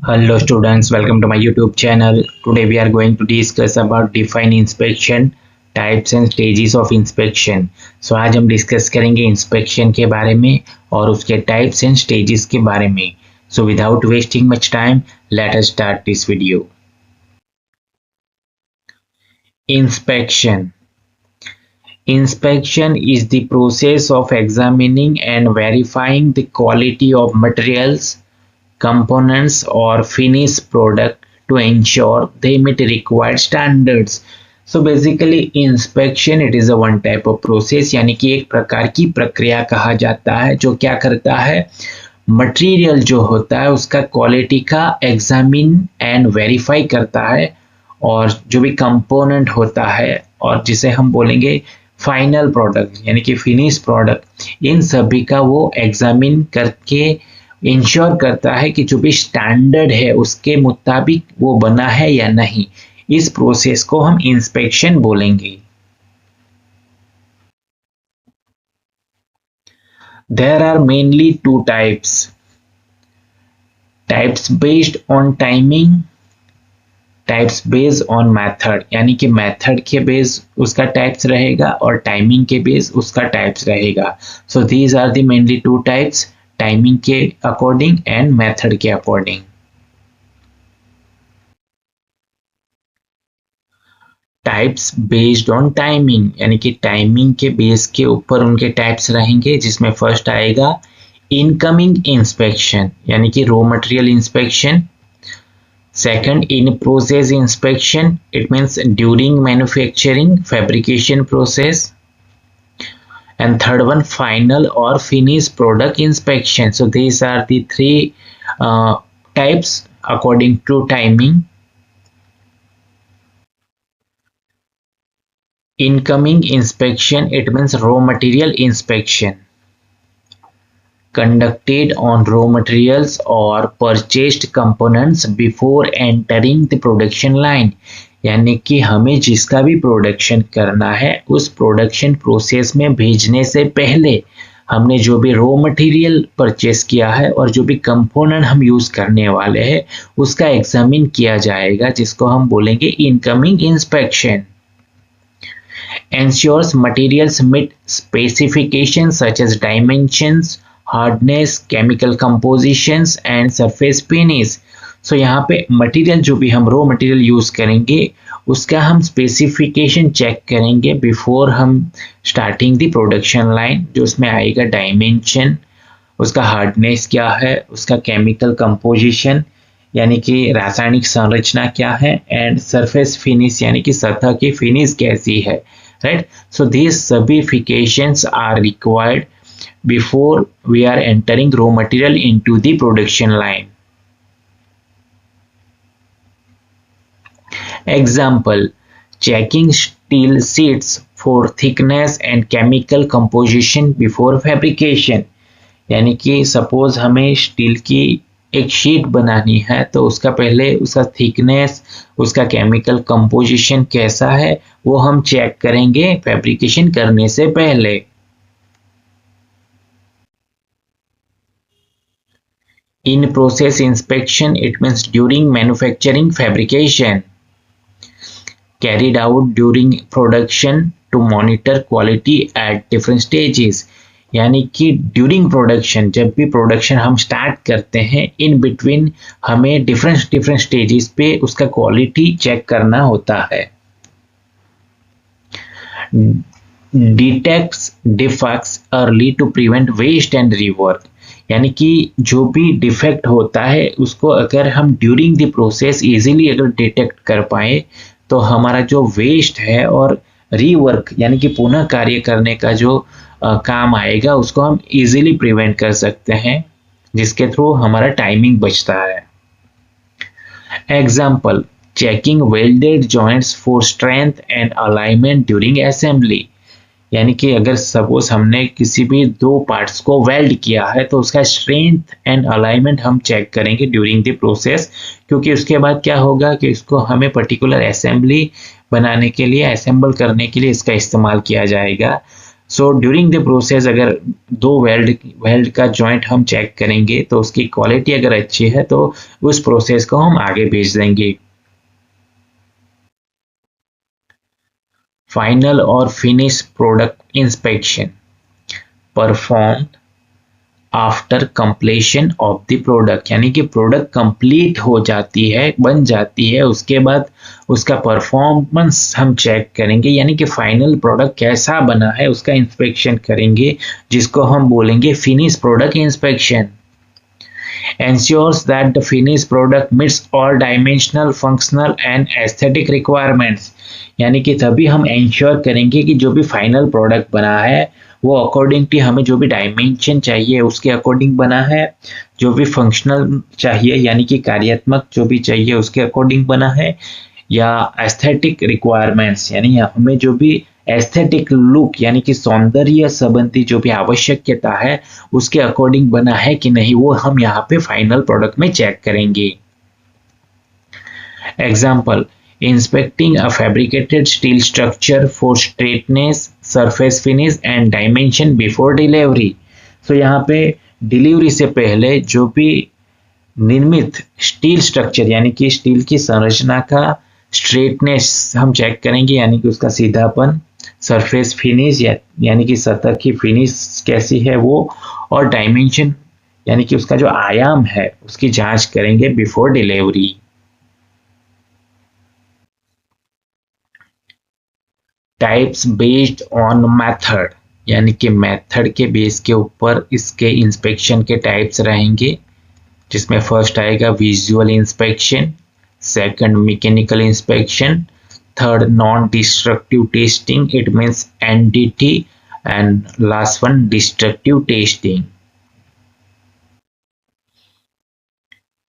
Hello students, welcome to my YouTube channel. Today we are going to discuss about define inspection, types and stages of inspection. So आज हम discuss करेंगे inspection के बारे में और उसके टाइप्स एंड स्टेजेस के बारे में. So without wasting much time, let us start this video. Inspection. Inspection is the process of examining and verifying the quality of materials, components or finished product to ensure they meet required standards. So basically inspection it is a one type of process, यानी कि एक प्रकार की प्रक्रिया कहा जाता है जो क्या करता है, मटेरियल जो होता है उसका क्वालिटी का एग्जामिन एंड वेरीफाई करता है और जो भी कंपोनेंट होता है और जिसे हम बोलेंगे फाइनल प्रोडक्ट यानी कि फिनिश प्रोडक्ट, इन सभी का वो एग्जामिन करके इंश्योर करता है कि जो भी स्टैंडर्ड है उसके मुताबिक वो बना है या नहीं. इस प्रोसेस को हम इंस्पेक्शन बोलेंगे. There are mainly two types. Types based on timing, types based on method. यानी कि मेथड के बेस उसका टाइप्स रहेगा और टाइमिंग के बेस उसका टाइप्स रहेगा. So these are the mainly two types. Timing के अकॉर्डिंग एंड मेथड के according. Types based on timing यानी कि टाइमिंग के बेस के ऊपर उनके टाइप्स रहेंगे, जिसमें फर्स्ट आएगा इनकमिंग इंस्पेक्शन यानी कि raw material inspection. Second in process inspection, it means during manufacturing fabrication process. And third one, final or finished product inspection. So these are the three types according to timing. Incoming inspection, it means raw material inspection conducted on raw materials or purchased components before entering the production line. यानी कि हमें जिसका भी production करना है उस production process में भेजने से पहले हमने जो भी रॉ मटेरियल परचेस किया है और जो भी कंपोनेंट हम यूज करने वाले हैं उसका एग्जामिन किया जाएगा, जिसको हम बोलेंगे incoming inspection. Ensures materials meet specifications such as dimensions, hardness, chemical compositions and surface finish. सो यहाँ पे मटेरियल जो भी हम रॉ मटेरियल यूज करेंगे उसका हम स्पेसिफिकेशन चेक करेंगे बिफोर हम स्टार्टिंग द प्रोडक्शन लाइन. जो उसमें आएगा डायमेंशन, उसका हार्डनेस क्या है, उसका केमिकल कंपोजिशन यानी कि रासायनिक संरचना क्या है, एंड सरफेस फिनिश यानी कि सतह की फिनिश कैसी है. Right. So these specifications are required before we are entering raw material into the production line. Example, checking steel sheets for thickness and chemical composition before fabrication. यानी कि suppose हमें steel की एक शीट बनानी है तो उसका पहले उसका थिकनेस, उसका केमिकल कंपोजिशन कैसा है वो हम चेक करेंगे फैब्रिकेशन करने से पहले. In process inspection, it means during manufacturing fabrication. Carried out during production to monitor quality at different stages. यानी कि ड्यूरिंग प्रोडक्शन, जब भी प्रोडक्शन हम स्टार्ट करते हैं इन बिटवीन हमें डिफरेंट स्टेजेस पे उसका क्वालिटी चेक करना होता है. Detects defects early to prevent waste and rework. यानी कि जो भी डिफेक्ट होता है उसको अगर हम ड्यूरिंग द प्रोसेस इजीली अगर डिटेक्ट कर पाए तो हमारा जो वेस्ट है और रीवर्क यानी कि पुनः कार्य करने का जो काम आएगा उसको हम इजीली प्रिवेंट कर सकते हैं, जिसके थ्रू हमारा टाइमिंग बचता है. Example, checking welded joints for strength and alignment during assembly. यानी कि अगर सपोज हमने किसी भी दो पार्ट्स को वेल्ड किया है तो उसका स्ट्रेंथ एंड अलाइनमेंट हम चेक करेंगे ड्यूरिंग द प्रोसेस, क्योंकि उसके बाद क्या होगा कि इसको हमें पर्टिकुलर असेंबली बनाने के लिए, असेंबल करने के लिए इसका इस्तेमाल किया जाएगा. सो ड्यूरिंग द प्रोसेस अगर दो वेल्ड का जॉइंट हम चेक करेंगे तो उसकी क्वालिटी अगर अच्छी है तो उस प्रोसेस को हम आगे भेज देंगे। फाइनल और finish product inspection perform after completion of the product, यानी कि प्रोडक्ट कंप्लीट हो जाती है, बन जाती है, उसके बाद उसका परफॉर्मेंस हम चेक करेंगे, यानी कि फाइनल प्रोडक्ट कैसा बना है उसका इंस्पेक्शन करेंगे, जिसको हम बोलेंगे finish product inspection. ensures that the finished product meets all dimensional, functional and aesthetic requirements, यानी कि तभी हम इंश्योर करेंगे कि जो भी फाइनल प्रोडक्ट बना है वो अकॉर्डिंग टू हमें जो भी डायमेंशन चाहिए उसके अकॉर्डिंग बना है, जो भी फंक्शनल चाहिए यानी कि कार्यात्मक जो भी चाहिए उसके अकॉर्डिंग बना है, या एस्थेटिक रिक्वायरमेंट्स यानी हमें जो भी एस्थेटिक लुक यानी कि सौंदर्य संबंधी जो भी आवश्यकता है उसके अकॉर्डिंग बना है कि नहीं, वो हम यहाँ पे फाइनल प्रोडक्ट में चेक करेंगे। Example, inspecting a fabricated steel structure for straightness, surface finish and dimension before delivery। तो यहाँ पे डिलीवरी से पहले जो भी निर्मित स्टील स्ट्रक्चर यानी कि स्टील की संरचना का स्ट्रेटनेस हम चेक करेंगे, यानी कि उसका सीधापन, सरफेस फिनिश यानी कि सतह की फिनिश कैसी है वो, और डायमेंशन यानी कि उसका जो आयाम है उसकी जांच करेंगे before delivery. Types based on method, यानी कि मेथड के बेस के ऊपर इसके इंस्पेक्शन के टाइप्स रहेंगे, जिसमें फर्स्ट आएगा visual inspection, second mechanical inspection, third non destructive testing, it means NDT, and last one destructive testing.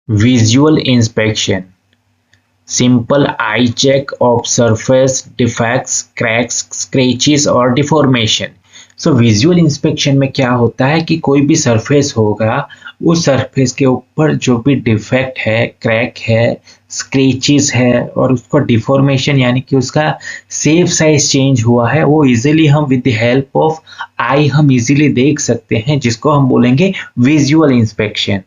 Visual inspection, simple eye check of surface defects, cracks, scratches और deformation। So visual inspection में क्या होता है कि कोई भी surface होगा, उस सरफेस के ऊपर जो भी डिफेक्ट है, क्रैक है, स्क्रेचेस है और उसको डिफॉर्मेशन यानी कि उसका शेप साइज चेंज हुआ है, वो इजीली हम विद द हेल्प ऑफ आई हम इजीली देख सकते हैं, जिसको हम बोलेंगे visual inspection.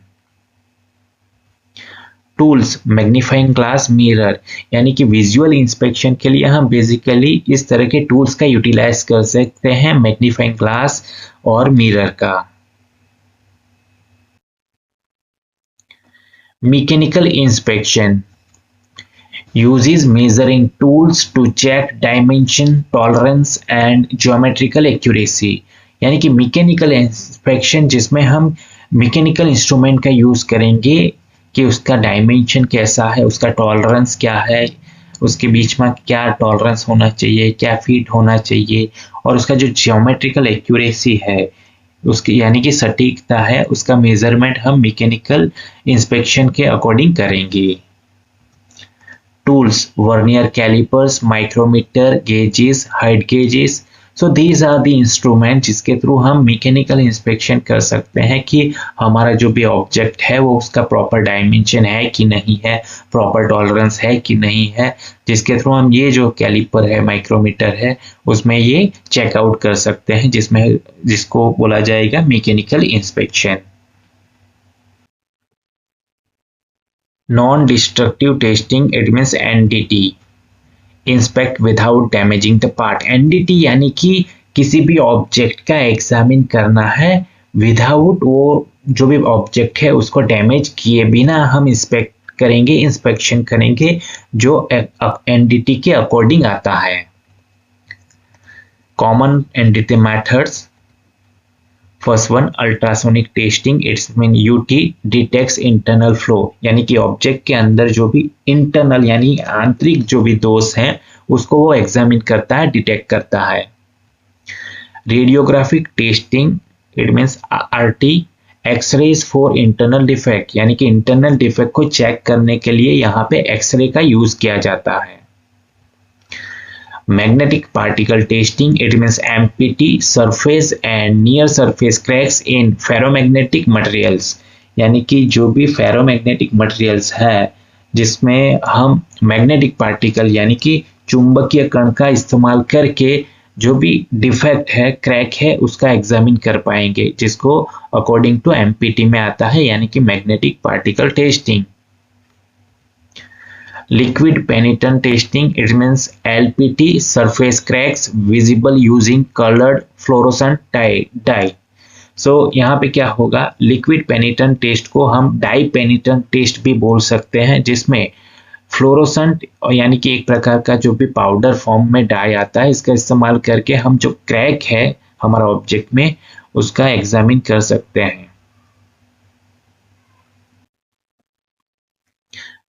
Tools, magnifying glass, mirror, यानी कि विजुअल इंस्पेक्शन के लिए हम बेसिकली इस तरह के टूल्स का यूटिलाइज कर सकते हैं, मैग्नीफाइंग ग्लास और मिरर का। Mechanical inspection uses measuring tools to check dimension, tolerance and geometrical accuracy, यानी कि मैकेनिकल इंस्पेक्शन जिसमें हम मैकेनिकल इंस्ट्रूमेंट का यूज करेंगे कि उसका डायमेंशन कैसा है, उसका टॉलरेंस क्या है, उसके बीच में क्या टॉलरेंस होना चाहिए, क्या फिट होना चाहिए, और उसका जो जियोमेट्रिकल एक्यूरेसी है उसकी यानी कि सटीकता है, उसका मेजरमेंट हम मैकेनिकल इंस्पेक्शन के अकॉर्डिंग करेंगे। Tools, vernier calipers, micrometer, gauges, height gauges, so these are the instrument जिसके थ्रू हम मैकेनिकल इंस्पेक्शन कर सकते हैं कि हमारा जो भी ऑब्जेक्ट है वो उसका प्रॉपर डायमेंशन है कि नहीं है, प्रॉपर टॉलरेंस है कि नहीं है, जिसके थ्रू हम ये जो कैलिपर है, माइक्रोमीटर है, उसमें ये चेकआउट कर सकते हैं, जिसको बोला जाएगा mechanical inspection. Non destructive testing, it means NDT, inspect without damaging the part. NDT यानी कि किसी भी ऑब्जेक्ट का एग्जामिन करना है विदाउट वो जो भी ऑब्जेक्ट है उसको डैमेज किए बिना हम इंस्पेक्शन करेंगे जो एनडीटी के अकॉर्डिंग आता है। Common NDT methods, first one ultrasonic testing, it's mean UT, detects internal flow, यानी कि ऑब्जेक्ट के अंदर जो भी इंटरनल यानी आंतरिक जो भी दोष हैं उसको वो एग्जामिन करता है, डिटेक्ट करता है। Radiographic testing, it means RT, x-rays for internal defect, यानी कि इंटरनल डिफेक्ट को चेक करने के लिए यहाँ पे एक्सरे का यूज किया जाता है। Magnetic particle testing, it means MPT, surface and near surface cracks in ferromagnetic materials, यानी कि जो भी फेरोमैग्नेटिक मटेरियल्स है जिसमें हम मैग्नेटिक पार्टिकल यानी कि चुंबकीय कण का इस्तेमाल करके जो भी डिफेक्ट है, क्रैक है, उसका एग्जामिन कर पाएंगे, जिसको अकॉर्डिंग टू एमपीटी में आता है, यानी कि magnetic particle testing. Liquid penetrant testing, it means LPT, surface cracks visible using coloured fluorescent dye. So यहाँ पे क्या होगा, लिक्विड पेनिट्रेंट टेस्ट को हम डाई पेनिट्रेंट टेस्ट भी बोल सकते हैं, जिसमें फ्लोरोसेंट यानी कि एक प्रकार का जो भी पाउडर फॉर्म में डाई आता है, इसका इस्तेमाल करके हम जो क्रैक है हमारा ऑब्जेक्ट में उसका एग्जामिन कर सकते हैं।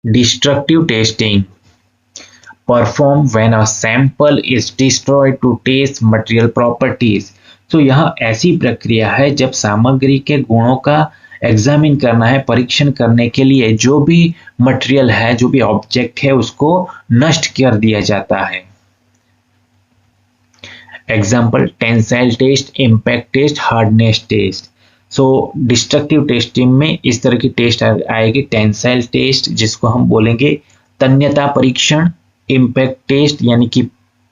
Destructive testing, perform when a sample is destroyed to test material properties. तो यह ऐसी प्रक्रिया है जब सामग्री के गुणों का एग्जामिन करना है, परीक्षण करने के लिए जो भी मटेरियल है, जो भी ऑब्जेक्ट है, उसको नष्ट कर दिया जाता है। Example, tensile test, impact test, hardness test. So destructive testing में इस तरह की टेस्ट आएगी, टेंसाइल टेस्ट जिसको हम बोलेंगे तन्यता परीक्षण, इम्पैक्ट टेस्ट यानी कि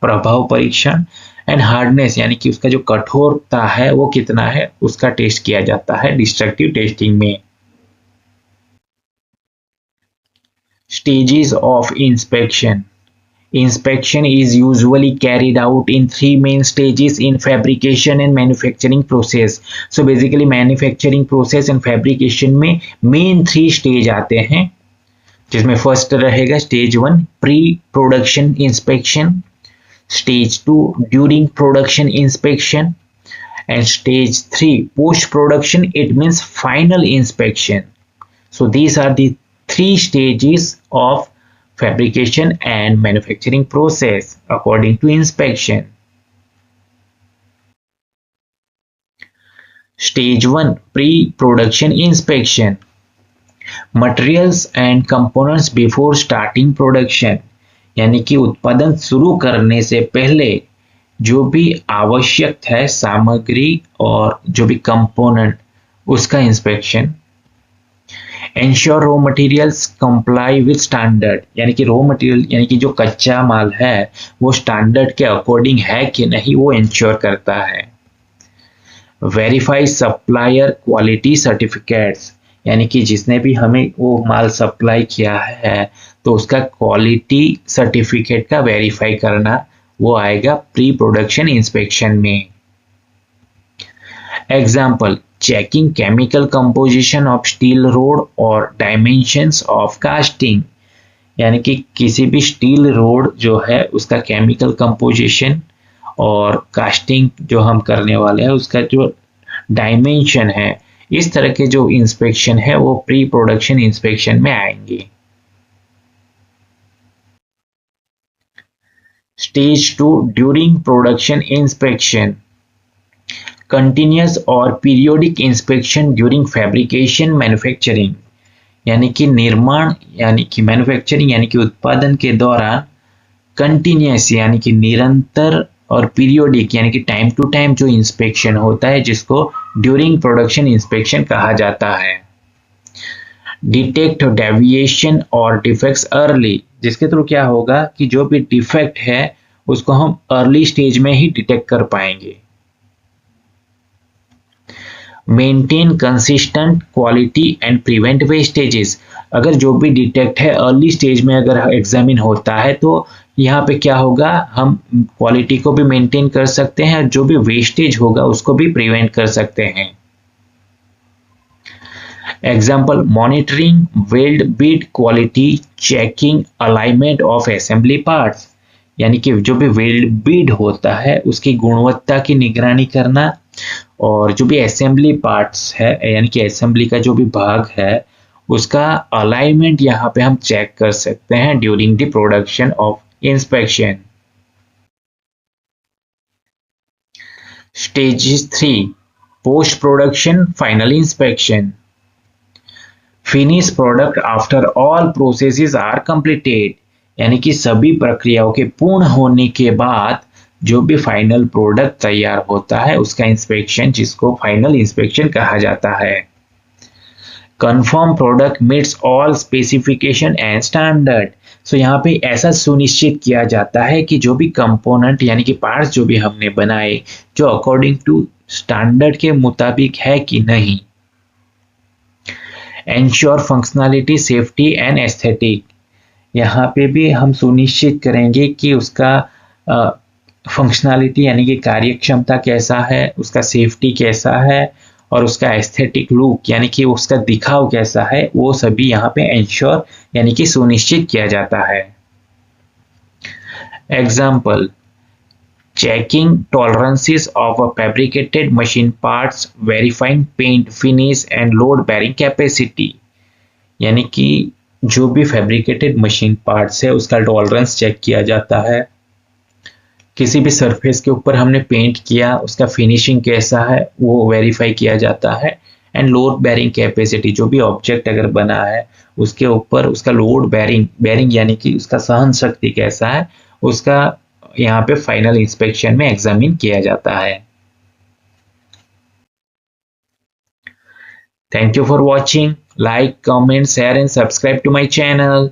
प्रभाव परीक्षण, एंड हार्डनेस यानी कि उसका जो कठोरता है वो कितना है उसका टेस्ट किया जाता है डिस्ट्रक्टिव टेस्टिंग में। Stages of inspection, inspection is usually carried out in three main stages in fabrication and manufacturing process. So basically manufacturing process and fabrication में main 3 stage आते हैं, जिसमें फर्स्ट रहेगा stage 1 pre production inspection, stage 2 during production inspection, and stage 3 post production, it means final inspection. So these are the 3 stages of fabrication and manufacturing process according to inspection. Stage 1 pre-production inspection. Materials and components before starting production, यानी कि उत्पादन शुरू करने से पहले जो भी आवश्यक है सामग्री और जो भी कंपोनेंट उसका inspection. Ensure raw materials comply with standard, यानी कि रॉ मटेरियल यानी कि जो कच्चा माल है वो स्टैंडर्ड के अकॉर्डिंग है कि नहीं वो इंश्योर करता है. Verify supplier quality certificates, यानी कि जिसने भी हमें वो माल सप्लाई किया है तो उसका क्वालिटी सर्टिफिकेट का वेरीफाई करना वो आएगा प्री प्रोडक्शन इंस्पेक्शन में. Example, checking chemical composition of steel rod और dimensions of casting, यानी कि किसी भी स्टील रोड जो है उसका केमिकल कंपोजिशन और कास्टिंग जो हम करने वाले हैं उसका जो डायमेंशन है, इस तरह के जो इंस्पेक्शन है वो प्री प्रोडक्शन इंस्पेक्शन में आएंगे. Stage 2 during production inspection. Continuous और periodic inspection during fabrication manufacturing, यानी कि निर्माण यानी कि मैन्युफैक्चरिंग यानी कि उत्पादन के दौरान कंटिन्यूस यानी कि निरंतर और पीरियोडिक यानी कि टाइम टू टाइम जो इंस्पेक्शन होता है जिसको ड्यूरिंग प्रोडक्शन इंस्पेक्शन कहा जाता है. डिटेक्ट डेविएशन और डिफेक्ट्स अर्ली, जिसके थ्रू क्या होगा कि जो भी डिफेक्ट है उसको हम अर्ली स्टेज में ही डिटेक्ट कर पाएंगे. Maintain consistent quality and prevent vestiges, अगर जो भी डिटेक्ट है अर्ली स्टेज में अगर एग्जामिन होता है तो यहाँ पे क्या होगा, हम क्वालिटी को भी मेंटेन कर सकते हैं और जो भी वेस्टेज होगा उसको भी प्रिवेंट कर सकते हैं. Example, monitoring weld Beed quality, checking alignment of assembly parts, यानी कि जो भी वेल्ड बीड होता है उसकी गुणवत्ता की निगरानी करना और जो भी असेंबली पार्ट्स है यानी कि असेंबली का जो भी भाग है उसका अलाइनमेंट यहाँ पे हम चेक कर सकते हैं during the production of inspection. Stage 3 post production final inspection. Finish product after all processes are completed, यानी कि सभी प्रक्रियाओं के पूर्ण होने के बाद जो भी फाइनल प्रोडक्ट तैयार होता है उसका इंस्पेक्शन, जिसको फाइनल इंस्पेक्शन कहा जाता है. Confirm product meets all specification and standard. So यहाँ पे ऐसा सुनिश्चित किया जाता है कि जो भी कंपोनेंट यानी कि पार्ट्स जो भी हमने बनाए जो अकॉर्डिंग टू स्टैंडर्ड के मुताबिक है कि नहीं। Ensure functionality, safety and aesthetic, यहाँ पे भी हम सुनिश्चित करेंगे कि उसका फंक्शनैलिटी यानी कि कार्यक्षमता कैसा है, उसका सेफ्टी कैसा है और उसका एस्थेटिक लुक यानी कि उसका दिखाव कैसा है, वो सभी यहाँ पे एंश्योर यानी कि सुनिश्चित किया जाता है। Example, checking tolerances of a fabricated machine parts, verifying paint finish and load bearing capacity, यानी कि जो भी फैब्रिकेटेड मशीन पार्ट्स है उसका टॉलरेंस चेक किया जाता है। किसी भी सरफेस के ऊपर हमने पेंट किया उसका फिनिशिंग कैसा है वो वेरीफाई किया जाता है। एंड लोड बेरिंग कैपेसिटी, जो भी ऑब्जेक्ट अगर बना है उसके ऊपर उसका लोड बेरिंग यानी कि उसका सहन शक्ति कैसा है उसका यहाँ पे फाइनल इंस्पेक्शन में एग्जामिन किया जाता है। Thank you for watching. Like, comment, share and subscribe to my channel.